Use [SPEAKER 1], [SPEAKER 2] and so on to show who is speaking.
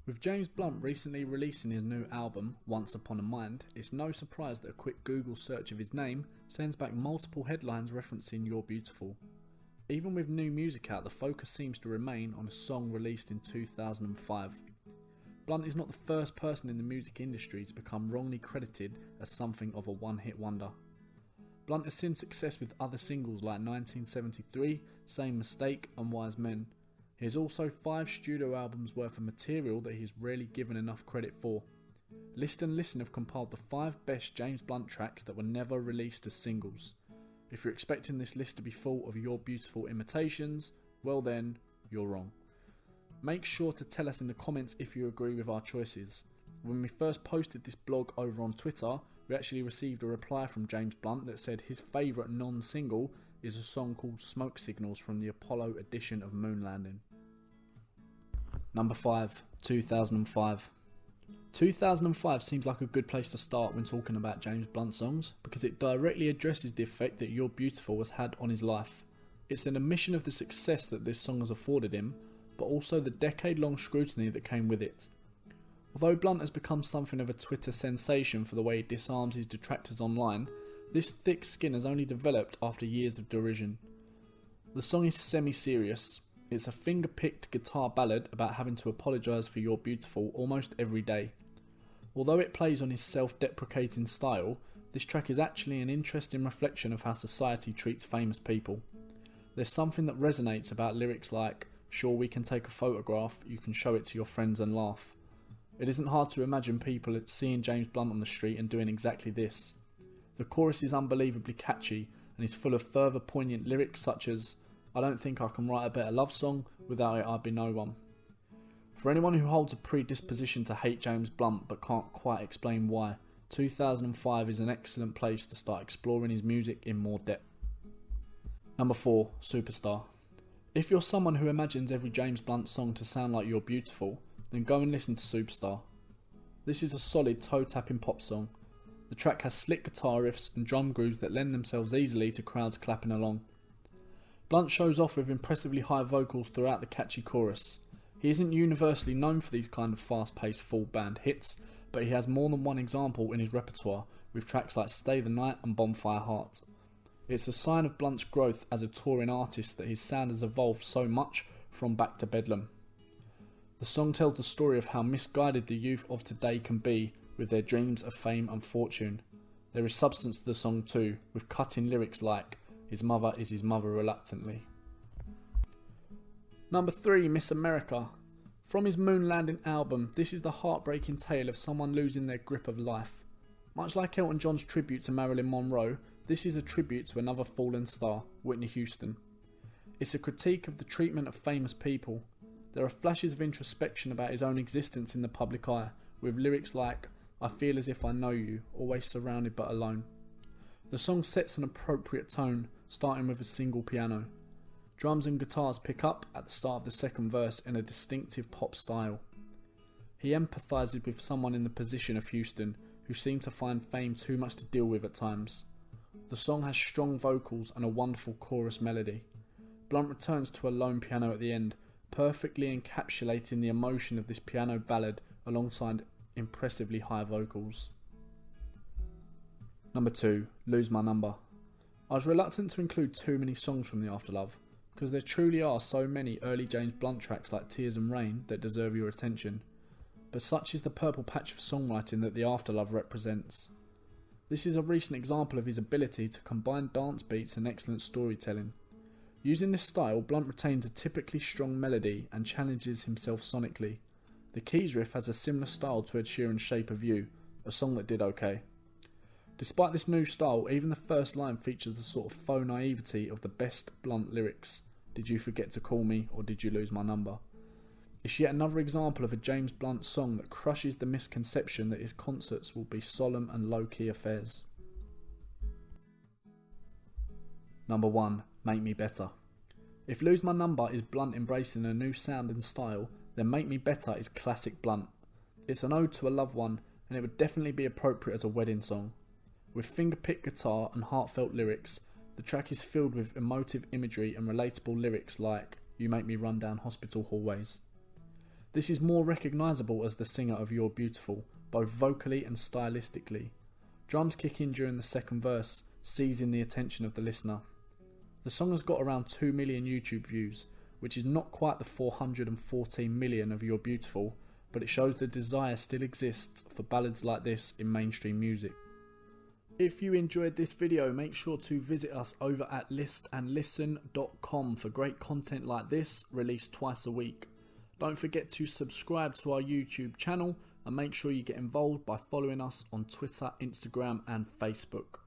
[SPEAKER 1] With James Blunt recently releasing his new album, Once Upon a Mind, it's no surprise that a quick Google search of his name sends back multiple headlines referencing You're Beautiful. Even with new music out, the focus seems to remain on a song released in 2005. Blunt is not the first person in the music industry to become wrongly credited as something of a one-hit wonder. Blunt has seen success with other singles like 1973, Same Mistake and Wise Men. He has also 5 studio albums worth of material that he is rarely given enough credit for. List and Listen have compiled the 5 best James Blunt tracks that were never released as singles. If you're expecting this list to be full of Your Beautiful imitations, well then, you're wrong. Make sure to tell us in the comments if you agree with our choices. When we first posted this blog over on Twitter, we actually received a reply from James Blunt that said his favourite non-single is a song called Smoke Signals from the Apollo edition of Moon Landing. Number 5, 2005. 2005 seems like a good place to start when talking about James Blunt songs because it directly addresses the effect that You're Beautiful has had on his life. It's an admission of the success that this song has afforded him, but also the decade-long scrutiny that came with it. Although Blunt has become something of a Twitter sensation for the way he disarms his detractors online, this thick skin has only developed after years of derision. The song is semi-serious. It's a finger-picked guitar ballad about having to apologise for You're Beautiful almost every day. Although it plays on his self-deprecating style, this track is actually an interesting reflection of how society treats famous people. There's something that resonates about lyrics like, "Sure, we can take a photograph, you can show it to your friends and laugh." It isn't hard to imagine people seeing James Blunt on the street and doing exactly this. The chorus is unbelievably catchy and is full of further poignant lyrics such as, "I don't think I can write a better love song, without it I'd be no one." For anyone who holds a predisposition to hate James Blunt but can't quite explain why, 2005 is an excellent place to start exploring his music in more depth. Number 4, Superstar. If you're someone who imagines every James Blunt song to sound like You're Beautiful, then go and listen to Superstar. This is a solid toe-tapping pop song. The track has slick guitar riffs and drum grooves that lend themselves easily to crowds clapping along. Blunt shows off with impressively high vocals throughout the catchy chorus. He isn't universally known for these kind of fast-paced full band hits, but he has more than one example in his repertoire, with tracks like Stay the Night and Bonfire Heart. It's a sign of Blunt's growth as a touring artist that his sound has evolved so much from Back to Bedlam. The song tells the story of how misguided the youth of today can be with their dreams of fame and fortune. There is substance to the song too, with cutting lyrics like, "His mother is his mother reluctantly." Number 3, Miss America. From his Moon Landing album, this is the heartbreaking tale of someone losing their grip of life. Much like Elton John's tribute to Marilyn Monroe, this is a tribute to another fallen star, Whitney Houston. It's a critique of the treatment of famous people. There are flashes of introspection about his own existence in the public eye, with lyrics like, "I feel as if I know you, always surrounded but alone." The song sets an appropriate tone, starting with a single piano. Drums and guitars pick up at the start of the second verse in a distinctive pop style. He empathises with someone in the position of Houston, who seemed to find fame too much to deal with at times. The song has strong vocals and a wonderful chorus melody. Blunt returns to a lone piano at the end, perfectly encapsulating the emotion of this piano ballad alongside impressively high vocals. Number 2, Lose My Number. I was reluctant to include too many songs from the Afterlove, because there truly are so many early James Blunt tracks like Tears and Rain that deserve your attention, but such is the purple patch of songwriting that the Afterlove represents. This is a recent example of his ability to combine dance beats and excellent storytelling. Using this style, Blunt retains a typically strong melody and challenges himself sonically. The keys riff has a similar style to Ed Sheeran's Shape of You, a song that did okay. Despite this new style, even the first line features the sort of faux naivety of the best Blunt lyrics. "Did you forget to call me, or did you lose my number?" It's yet another example of a James Blunt song that crushes the misconception that his concerts will be solemn and low-key affairs. Number 1, Make Me Better. If Lose My Number is Blunt embracing a new sound and style, then Make Me Better is classic Blunt. It's an ode to a loved one, and it would definitely be appropriate as a wedding song. With finger-picked guitar and heartfelt lyrics, the track is filled with emotive imagery and relatable lyrics like, "You make me run down hospital hallways." This is more recognisable as the singer of You're Beautiful, both vocally and stylistically. Drums kick in during the second verse, seizing the attention of the listener. The song has got around 2 million YouTube views, which is not quite the 414 million of You're Beautiful, but it shows the desire still exists for ballads like this in mainstream music. If you enjoyed this video, make sure to visit us over at listandlisten.com for great content like this, released twice a week. Don't forget to subscribe to our YouTube channel and make sure you get involved by following us on Twitter, Instagram and Facebook.